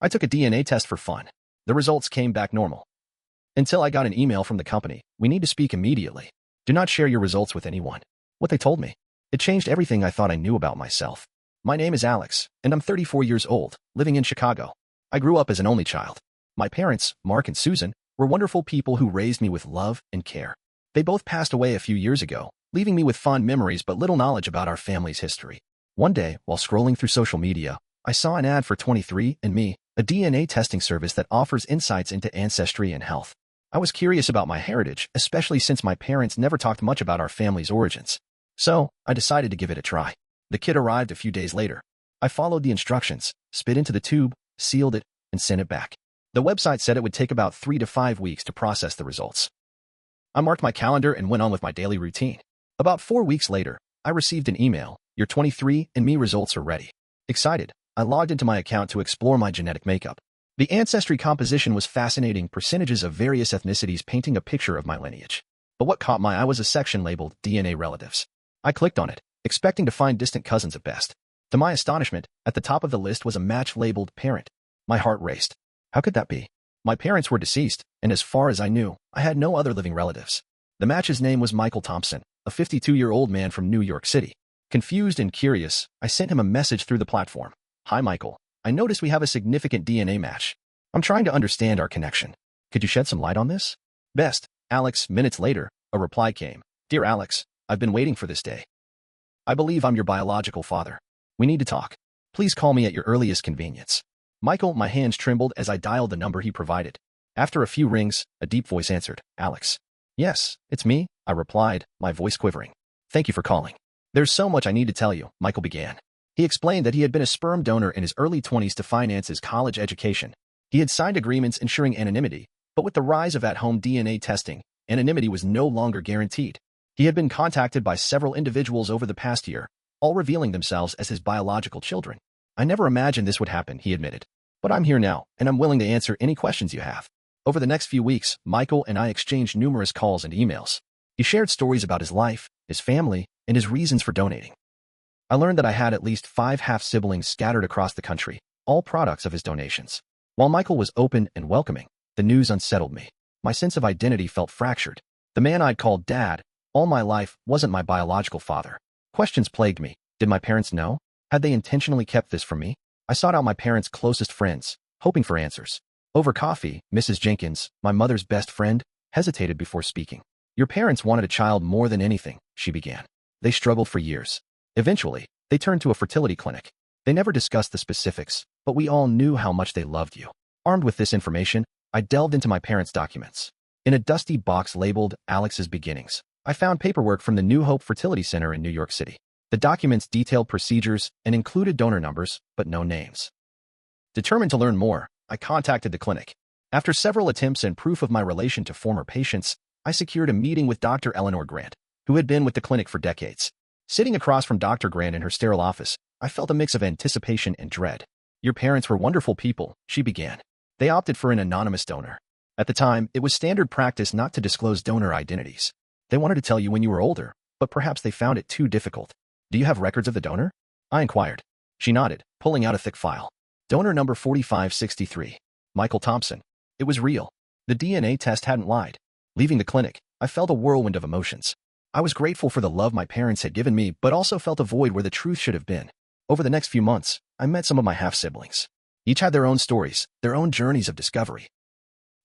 I took a DNA test for fun. The results came back normal. Until I got an email from the company. We need to speak immediately. Do not share your results with anyone. What they told me. It changed everything I thought I knew about myself. My name is Alex, and I'm 34 years old, living in Chicago. I grew up as an only child. My parents, Mark and Susan, were wonderful people who raised me with love and care. They both passed away a few years ago, leaving me with fond memories but little knowledge about our family's history. One day, while scrolling through social media, I saw an ad for 23andMe, a DNA testing service that offers insights into ancestry and health. I was curious about my heritage, especially since my parents never talked much about our family's origins. So, I decided to give it a try. The kit arrived a few days later. I followed the instructions, spit into the tube, sealed it, and sent it back. The website said it would take about 3 to 5 weeks to process the results. I marked my calendar and went on with my daily routine. About 4 weeks later, I received an email. Your 23andMe results are ready. Excited, I logged into my account to explore my genetic makeup. The ancestry composition was fascinating, percentages of various ethnicities painting a picture of my lineage. But what caught my eye was a section labeled DNA relatives. I clicked on it, expecting to find distant cousins at best. To my astonishment, at the top of the list was a match labeled parent. My heart raced. How could that be? My parents were deceased, and as far as I knew, I had no other living relatives. The match's name was Michael Thompson, a 52-year-old man from New York City. Confused and curious, I sent him a message through the platform. Hi Michael, I noticed we have a significant DNA match. I'm trying to understand our connection. Could you shed some light on this? Best, Alex. Minutes later, a reply came. Dear Alex, I've been waiting for this day. I believe I'm your biological father. We need to talk. Please call me at your earliest convenience. Michael, my hands trembled as I dialed the number he provided. After a few rings, a deep voice answered. Alex. Yes, it's me, I replied, my voice quivering. Thank you for calling. There's so much I need to tell you, Michael began. He explained that he had been a sperm donor in his early 20s to finance his college education. He had signed agreements ensuring anonymity, but with the rise of at-home DNA testing, anonymity was no longer guaranteed. He had been contacted by several individuals over the past year, all revealing themselves as his biological children. I never imagined this would happen, he admitted. But I'm here now, and I'm willing to answer any questions you have. Over the next few weeks, Michael and I exchanged numerous calls and emails. He shared stories about his life, his family, and his reasons for donating. I learned that I had at least 5 half-siblings scattered across the country, all products of his donations. While Michael was open and welcoming, the news unsettled me. My sense of identity felt fractured. The man I'd called Dad all my life wasn't my biological father. Questions plagued me. Did my parents know? Had they intentionally kept this from me? I sought out my parents' closest friends, hoping for answers. Over coffee, Mrs. Jenkins, my mother's best friend, hesitated before speaking. Your parents wanted a child more than anything, she began. They struggled for years. Eventually, they turned to a fertility clinic. They never discussed the specifics, but we all knew how much they loved you. Armed with this information, I delved into my parents' documents. In a dusty box labeled Alex's Beginnings, I found paperwork from the New Hope Fertility Center in New York City. The documents detailed procedures and included donor numbers, but no names. Determined to learn more, I contacted the clinic. After several attempts and proof of my relation to former patients, I secured a meeting with Dr. Eleanor Grant, who had been with the clinic for decades. Sitting across from Dr. Grant in her sterile office, I felt a mix of anticipation and dread. Your parents were wonderful people, she began. They opted for an anonymous donor. At the time, it was standard practice not to disclose donor identities. They wanted to tell you when you were older, but perhaps they found it too difficult. Do you have records of the donor? I inquired. She nodded, pulling out a thick file. Donor number 4563. Michael Thompson. It was real. The DNA test hadn't lied. Leaving the clinic, I felt a whirlwind of emotions. I was grateful for the love my parents had given me, but also felt a void where the truth should have been. Over the next few months, I met some of my half-siblings. Each had their own stories, their own journeys of discovery.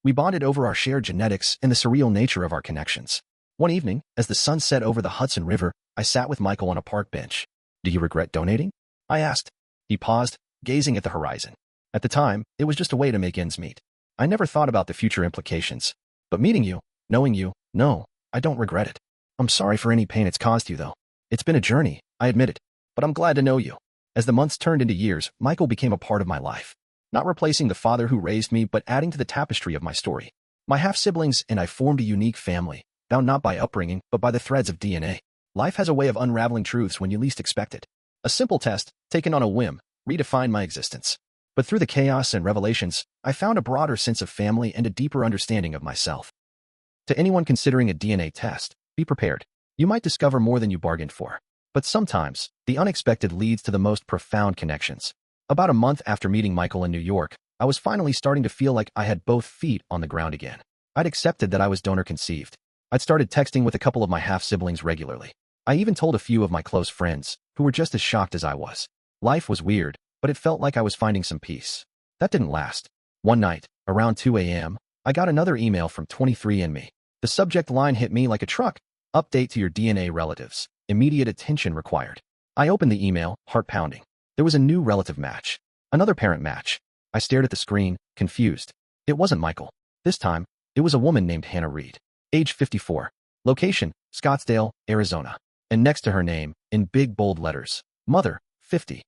We bonded over our shared genetics and the surreal nature of our connections. One evening, as the sun set over the Hudson River, I sat with Michael on a park bench. Do you regret donating? I asked. He paused, gazing at the horizon. At the time, it was just a way to make ends meet. I never thought about the future implications. But meeting you, knowing you, no, I don't regret it. I'm sorry for any pain it's caused you, though. It's been a journey, I admit it. But I'm glad to know you. As the months turned into years, Michael became a part of my life. Not replacing the father who raised me, but adding to the tapestry of my story. My half-siblings and I formed a unique family, bound not by upbringing, but by the threads of DNA. Life has a way of unraveling truths when you least expect it. A simple test, taken on a whim, redefined my existence. But through the chaos and revelations, I found a broader sense of family and a deeper understanding of myself. To anyone considering a DNA test, be prepared. You might discover more than you bargained for. But sometimes, the unexpected leads to the most profound connections. About a month after meeting Michael in New York, I was finally starting to feel like I had both feet on the ground again. I'd accepted that I was donor conceived. I'd started texting with a couple of my half-siblings regularly. I even told a few of my close friends, who were just as shocked as I was. Life was weird, but it felt like I was finding some peace. That didn't last. One night, around 2 a.m., I got another email from 23andMe. The subject line hit me like a truck. Update to your DNA relatives. Immediate attention required. I opened the email, heart pounding. There was a new relative match. Another parent match. I stared at the screen, confused. It wasn't Michael. This time, it was a woman named Hannah Reed. Age 54. Location, Scottsdale, Arizona. And next to her name, in big bold letters, mother, 50.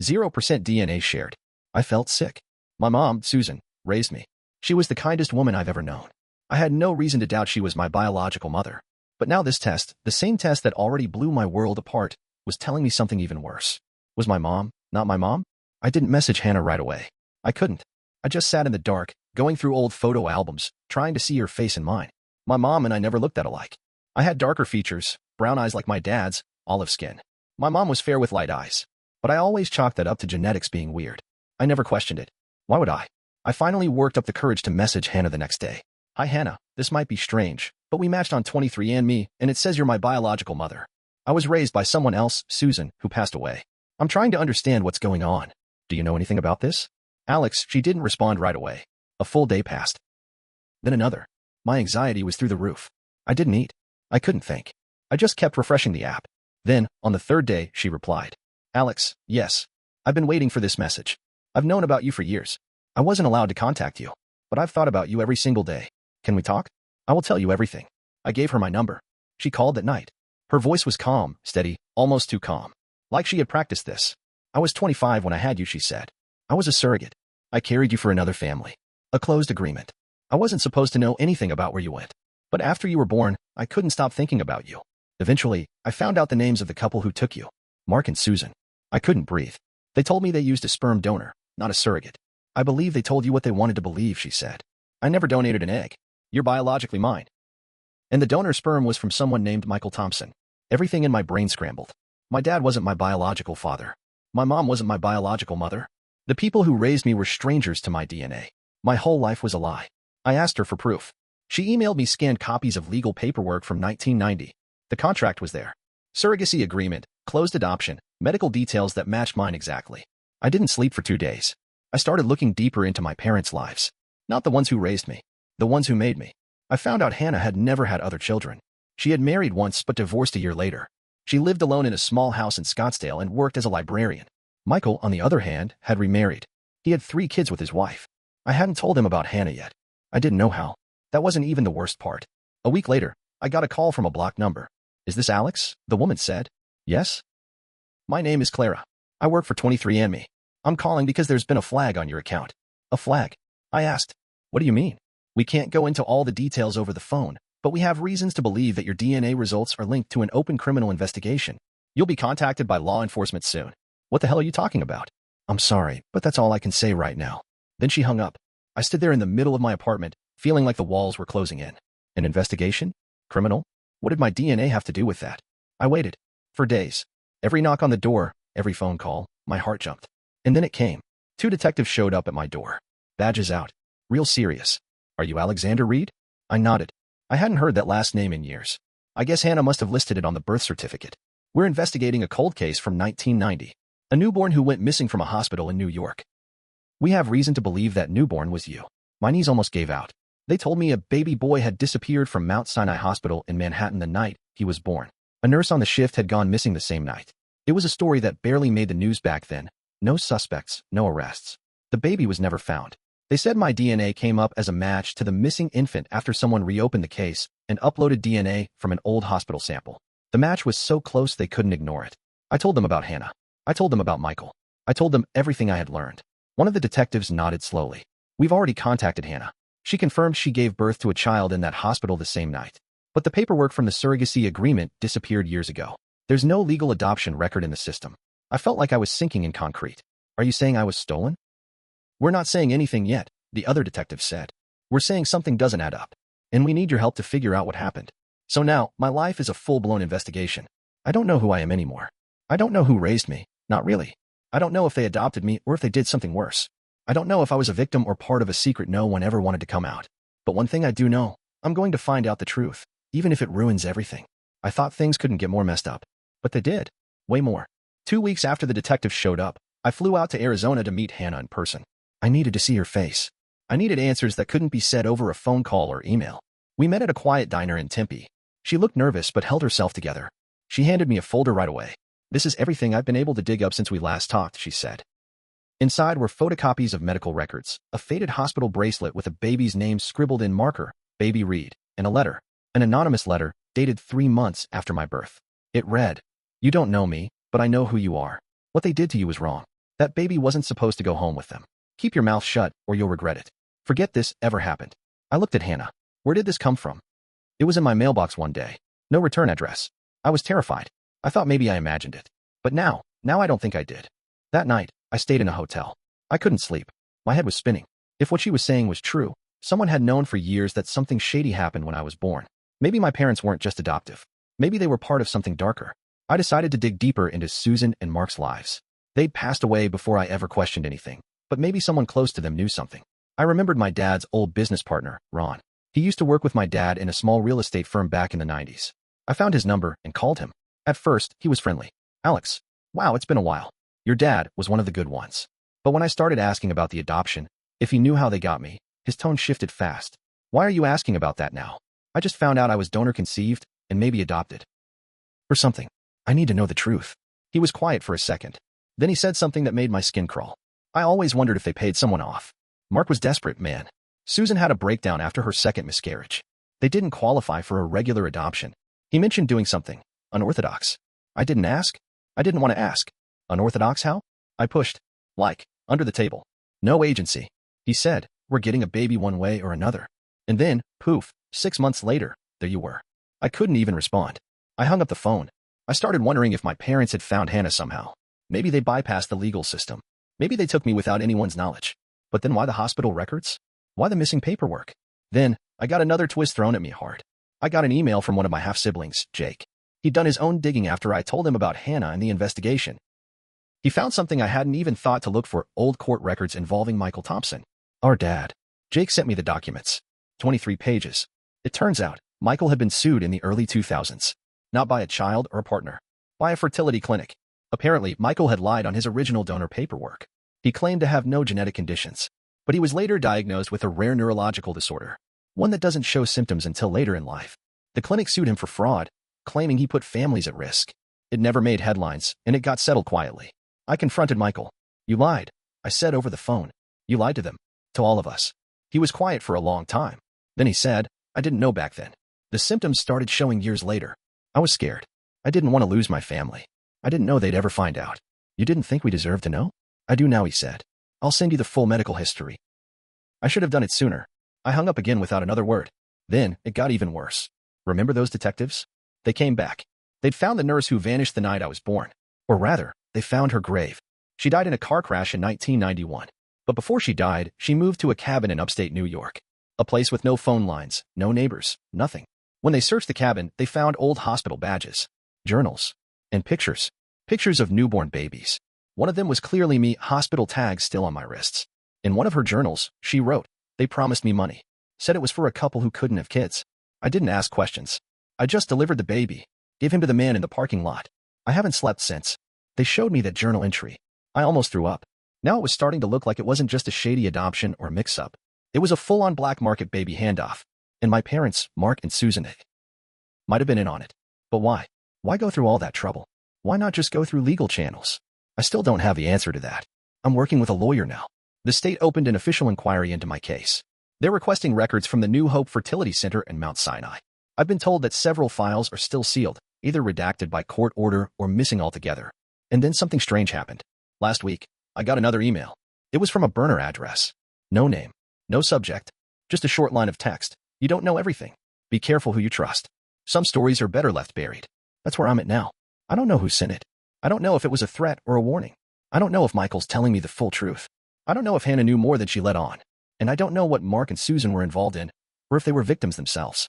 0% DNA shared. I felt sick. My mom, Susan, raised me. She was the kindest woman I've ever known. I had no reason to doubt she was my biological mother. But now this test, the same test that already blew my world apart, was telling me something even worse. Was my mom not my mom? I didn't message Hannah right away. I couldn't. I just sat in the dark, going through old photo albums, trying to see her face in mine. My mom and I never looked that alike. I had darker features, brown eyes like my dad's, olive skin. My mom was fair with light eyes. But I always chalked that up to genetics being weird. I never questioned it. Why would I? I finally worked up the courage to message Hannah the next day. Hi Hannah, this might be strange, but we matched on 23andMe, and it says you're my biological mother. I was raised by someone else, Susan, who passed away. I'm trying to understand what's going on. Do you know anything about this? Alex, she didn't respond right away. A full day passed. Then another. My anxiety was through the roof. I didn't eat. I couldn't think. I just kept refreshing the app. Then, on the third day, she replied. Alex, yes. I've been waiting for this message. I've known about you for years. I wasn't allowed to contact you, but I've thought about you every single day. Can we talk? I will tell you everything. I gave her my number. She called that night. Her voice was calm, steady, almost too calm. Like she had practiced this. I was 25 when I had you, she said. I was a surrogate. I carried you for another family. A closed agreement. I wasn't supposed to know anything about where you went. But after you were born, I couldn't stop thinking about you. Eventually, I found out the names of the couple who took you. Mark and Susan. I couldn't breathe. They told me they used a sperm donor, not a surrogate. I believe they told you what they wanted to believe, she said. I never donated an egg. You're biologically mine. And the donor sperm was from someone named Michael Thompson. Everything in my brain scrambled. My dad wasn't my biological father. My mom wasn't my biological mother. The people who raised me were strangers to my DNA. My whole life was a lie. I asked her for proof. She emailed me scanned copies of legal paperwork from 1990. The contract was there. Surrogacy agreement, closed adoption, medical details that matched mine exactly. I didn't sleep for 2 days. I started looking deeper into my parents' lives. Not the ones who raised me. The ones who made me. I found out Hannah had never had other children. She had married once but divorced a year later. She lived alone in a small house in Scottsdale and worked as a librarian. Michael, on the other hand, had remarried. He had 3 kids with his wife. I hadn't told him about Hannah yet. I didn't know how. That wasn't even the worst part. A week later, I got a call from a blocked number. Is this Alex? The woman said. Yes. My name is Clara. I work for 23andMe. I'm calling because there's been a flag on your account. A flag? I asked. What do you mean? We can't go into all the details over the phone, but we have reasons to believe that your DNA results are linked to an open criminal investigation. You'll be contacted by law enforcement soon. What the hell are you talking about? I'm sorry, but that's all I can say right now. Then she hung up. I stood there in the middle of my apartment, feeling like the walls were closing in. An investigation? Criminal? What did my DNA have to do with that? I waited. For days. Every knock on the door, every phone call, my heart jumped. And then it came. 2 detectives showed up at my door. Badges out. Real serious. Are you Alexander Reed? I nodded. I hadn't heard that last name in years. I guess Hannah must have listed it on the birth certificate. We're investigating a cold case from 1990. A newborn who went missing from a hospital in New York. We have reason to believe that newborn was you. My knees almost gave out. They told me a baby boy had disappeared from Mount Sinai Hospital in Manhattan the night he was born. A nurse on the shift had gone missing the same night. It was a story that barely made the news back then. No suspects, no arrests. The baby was never found. They said my DNA came up as a match to the missing infant after someone reopened the case and uploaded DNA from an old hospital sample. The match was so close they couldn't ignore it. I told them about Hannah. I told them about Michael. I told them everything I had learned. One of the detectives nodded slowly. We've already contacted Hannah. She confirmed she gave birth to a child in that hospital the same night. But the paperwork from the surrogacy agreement disappeared years ago. There's no legal adoption record in the system. I felt like I was sinking in concrete. Are you saying I was stolen? We're not saying anything yet, the other detective said. We're saying something doesn't add up. And we need your help to figure out what happened. So now, my life is a full-blown investigation. I don't know who I am anymore. I don't know who raised me. Not really. I don't know if they adopted me or if they did something worse. I don't know if I was a victim or part of a secret no one ever wanted to come out. But one thing I do know, I'm going to find out the truth, even if it ruins everything. I thought things couldn't get more messed up. But they did. Way more. 2 weeks after the detective showed up, I flew out to Arizona to meet Hannah in person. I needed to see her face. I needed answers that couldn't be said over a phone call or email. We met at a quiet diner in Tempe. She looked nervous but held herself together. She handed me a folder right away. "This is everything I've been able to dig up since we last talked," she said. Inside were photocopies of medical records, a faded hospital bracelet with a baby's name scribbled in marker, Baby Reed, and a letter, an anonymous letter, dated 3 months after my birth. It read, "You don't know me, but I know who you are. What they did to you was wrong. That baby wasn't supposed to go home with them. Keep your mouth shut or you'll regret it. Forget this ever happened." I looked at Hannah. Where did this come from? It was in my mailbox one day. No return address. I was terrified. I thought maybe I imagined it. But now I don't think I did. That night, I stayed in a hotel. I couldn't sleep. My head was spinning. If what she was saying was true, someone had known for years that something shady happened when I was born. Maybe my parents weren't just adoptive. Maybe they were part of something darker. I decided to dig deeper into Susan and Mark's lives. They'd passed away before I ever questioned anything, but maybe someone close to them knew something. I remembered my dad's old business partner, Ron. He used to work with my dad in a small real estate firm back in the 90s. I found his number and called him. At first, he was friendly. "Alex, wow, it's been a while. Your dad was one of the good ones." But when I started asking about the adoption, if he knew how they got me, his tone shifted fast. "Why are you asking about that now? I just found out I was donor conceived and maybe adopted. Or something. I need to know the truth." He was quiet for a second. Then he said something that made my skin crawl. "I always wondered if they paid someone off. Mark was desperate, man. Susan had a breakdown after her second miscarriage. They didn't qualify for a regular adoption. He mentioned doing something unorthodox. I didn't ask. I didn't want to ask. Unorthodox how? I pushed. Like, under the table. No agency. He said, "We're getting a baby one way or another." And then, poof, 6 months later, there you were. I couldn't even respond. I hung up the phone. I started wondering if my parents had found Hannah somehow. Maybe they bypassed the legal system. Maybe they took me without anyone's knowledge. But then why the hospital records? Why the missing paperwork? Then, I got another twist thrown at me hard. I got an email from one of my half-siblings, Jake. He'd done his own digging after I told him about Hannah and the investigation. He found something I hadn't even thought to look for: old court records involving Michael Thompson, our dad. Jake sent me the documents. 23 pages. It turns out, Michael had been sued in the early 2000s. Not by a child or a partner. By a fertility clinic. Apparently, Michael had lied on his original donor paperwork. He claimed to have no genetic conditions. But he was later diagnosed with a rare neurological disorder. One that doesn't show symptoms until later in life. The clinic sued him for fraud, claiming he put families at risk. It never made headlines, and it got settled quietly. I confronted Michael. "You lied," I said over the phone. "You lied to them. To all of us." He was quiet for a long time. Then he said, "I didn't know back then. The symptoms started showing years later. I was scared. I didn't want to lose my family. I didn't know they'd ever find out." "You didn't think we deserved to know?" "I do now," he said. "I'll send you the full medical history." I should have done it sooner. I hung up again without another word. Then, it got even worse. Remember those detectives? They came back. They'd found the nurse who vanished the night I was born. Or rather, they found her grave. She died in a car crash in 1991. But before she died, she moved to a cabin in upstate New York. A place with no phone lines, no neighbors, nothing. When they searched the cabin, they found old hospital badges, journals, and pictures. Pictures of newborn babies. One of them was clearly me, hospital tags still on my wrists. In one of her journals, she wrote, "They promised me money. Said it was for a couple who couldn't have kids." I didn't ask questions. I just delivered the baby, gave him to the man in the parking lot. I haven't slept since. They showed me that journal entry. I almost threw up. Now it was starting to look like it wasn't just a shady adoption or mix-up. It was a full-on black market baby handoff. And my parents, Mark and Susan, might have been in on it. But why? Why go through all that trouble? Why not just go through legal channels? I still don't have the answer to that. I'm working with a lawyer now. The state opened an official inquiry into my case. They're requesting records from the New Hope Fertility Center in Mount Sinai. I've been told that several files are still sealed, either redacted by court order or missing altogether. And then something strange happened. Last week, I got another email. It was from a burner address. No name, no subject, just a short line of text. "You don't know everything. Be careful who you trust. Some stories are better left buried." That's where I'm at now. I don't know who sent it. I don't know if it was a threat or a warning. I don't know if Michael's telling me the full truth. I don't know if Hannah knew more than she let on. And I don't know what Mark and Susan were involved in, or if they were victims themselves.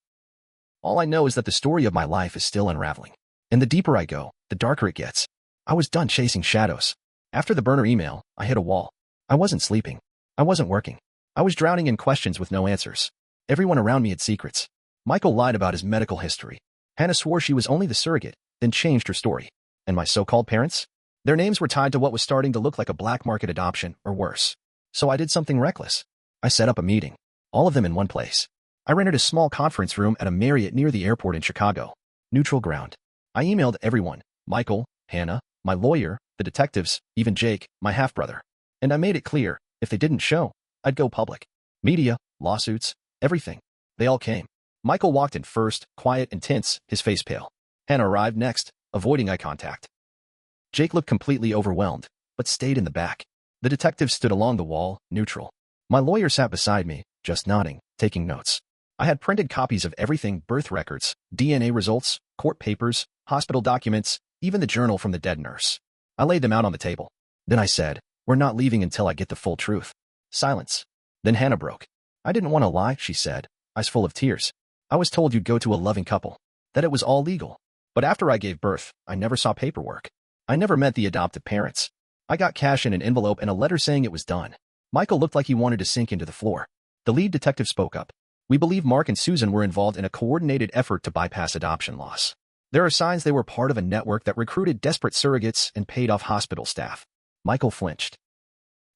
All I know is that the story of my life is still unraveling. And the deeper I go, the darker it gets. I was done chasing shadows. After the burner email, I hit a wall. I wasn't sleeping. I wasn't working. I was drowning in questions with no answers. Everyone around me had secrets. Michael lied about his medical history. Hannah swore she was only the surrogate, then changed her story. And my so-called parents? Their names were tied to what was starting to look like a black market adoption, or worse. So I did something reckless. I set up a meeting. All of them in one place. I rented a small conference room at a Marriott near the airport in Chicago. Neutral ground. I emailed everyone. Michael, Hannah, my lawyer, the detectives, even Jake, my half-brother. And I made it clear, if they didn't show, I'd go public. Media, lawsuits, everything. They all came. Michael walked in first, quiet and tense, his face pale. Hannah arrived next, avoiding eye contact. Jake looked completely overwhelmed, but stayed in the back. The detective stood along the wall, neutral. My lawyer sat beside me, just nodding, taking notes. I had printed copies of everything: birth records, DNA results, court papers, hospital documents, even the journal from the dead nurse. I laid them out on the table. Then I said, "We're not leaving until I get the full truth." Silence. Then Hannah broke. "I didn't want to lie," she said, eyes full of tears. "I was told you'd go to a loving couple, that it was all legal. But after I gave birth, I never saw paperwork. I never met the adoptive parents. I got cash in an envelope and a letter saying it was done." Michael looked like he wanted to sink into the floor. The lead detective spoke up. "We believe Mark and Susan were involved in a coordinated effort to bypass adoption laws. There are signs they were part of a network that recruited desperate surrogates and paid off hospital staff." Michael flinched.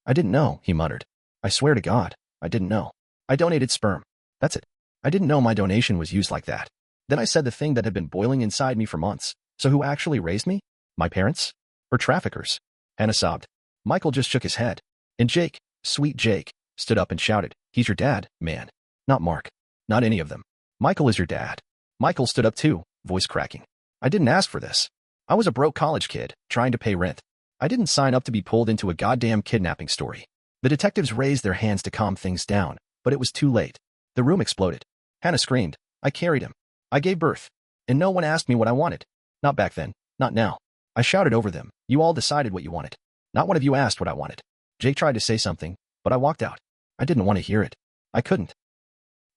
"I didn't know," he muttered. "I swear to God, I didn't know. I donated sperm. That's it. I didn't know my donation was used like that." Then I said the thing that had been boiling inside me for months. "So who actually raised me? My parents? Or traffickers?" Hannah sobbed. Michael just shook his head. And Jake, sweet Jake, stood up and shouted, "He's your dad, man. Not Mark. Not any of them. Michael is your dad." Michael stood up too, voice cracking. "I didn't ask for this. I was a broke college kid, trying to pay rent. I didn't sign up to be pulled into a goddamn kidnapping story." The detectives raised their hands to calm things down, but it was too late. The room exploded. Hannah screamed. "I carried him. I gave birth. And no one asked me what I wanted. Not back then. Not now." I shouted over them. "You all decided what you wanted. Not one of you asked what I wanted." Jake tried to say something, but I walked out. I didn't want to hear it. I couldn't.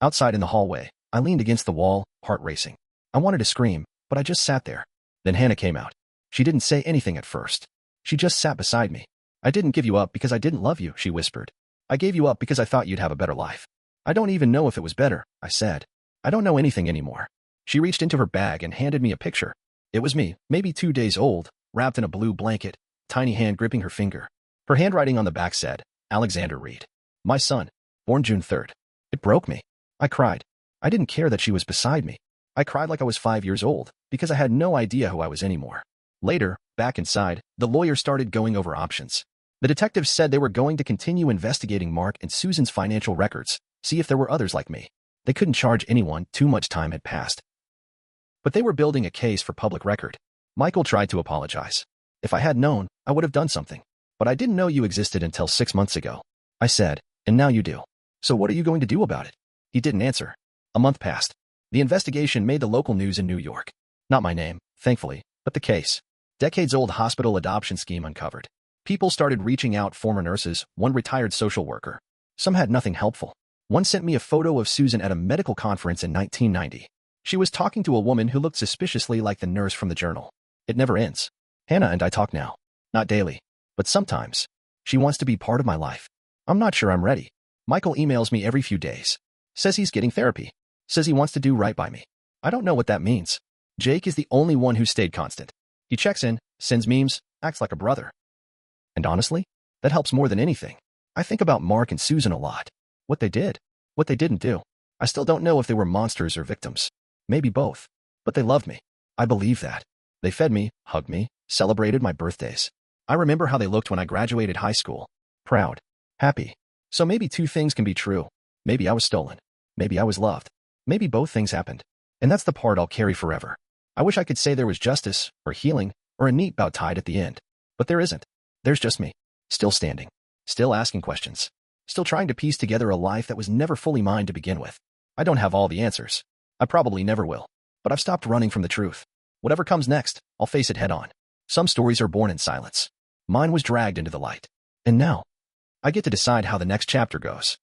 Outside in the hallway, I leaned against the wall, heart racing. I wanted to scream, but I just sat there. Then Hannah came out. She didn't say anything at first. She just sat beside me. "I didn't give you up because I didn't love you," she whispered. "I gave you up because I thought you'd have a better life." "I don't even know if it was better," I said. "I don't know anything anymore." She reached into her bag and handed me a picture. It was me, maybe 2 days old, wrapped in a blue blanket, tiny hand gripping her finger. Her handwriting on the back said, "Alexander Reed. My son, born June 3rd. It broke me. I cried. I didn't care that she was beside me. I cried like I was 5 years old, because I had no idea who I was anymore. Later, back inside, the lawyer started going over options. The detectives said they were going to continue investigating Mark and Susan's financial records, see if there were others like me. They couldn't charge anyone, too much time had passed. But they were building a case for public record. Michael tried to apologize. "If I had known, I would have done something. But I didn't know you existed until 6 months ago." I said, "And now you do. So what are you going to do about it?" He didn't answer. A month passed. The investigation made the local news in New York. Not my name, thankfully, but the case. Decades-old hospital adoption scheme uncovered. People started reaching out, former nurses, one retired social worker. Some had nothing helpful. One sent me a photo of Susan at a medical conference in 1990. She was talking to a woman who looked suspiciously like the nurse from the journal. It never ends. Hannah and I talk now. Not daily, but sometimes. She wants to be part of my life. I'm not sure I'm ready. Michael emails me every few days. Says he's getting therapy. Says he wants to do right by me. I don't know what that means. Jake is the only one who stayed constant. He checks in, sends memes, acts like a brother. And honestly, that helps more than anything. I think about Mark and Susan a lot. What they did. What they didn't do. I still don't know if they were monsters or victims. Maybe both. But they loved me. I believe that. They fed me, hugged me, celebrated my birthdays. I remember how they looked when I graduated high school. Proud. Happy. So maybe two things can be true. Maybe I was stolen. Maybe I was loved. Maybe both things happened. And that's the part I'll carry forever. I wish I could say there was justice, or healing, or a neat bow tied at the end. But there isn't. There's just me. Still standing. Still asking questions. Still trying to piece together a life that was never fully mine to begin with. I don't have all the answers. I probably never will. But I've stopped running from the truth. Whatever comes next, I'll face it head on. Some stories are born in silence. Mine was dragged into the light. And now, I get to decide how the next chapter goes.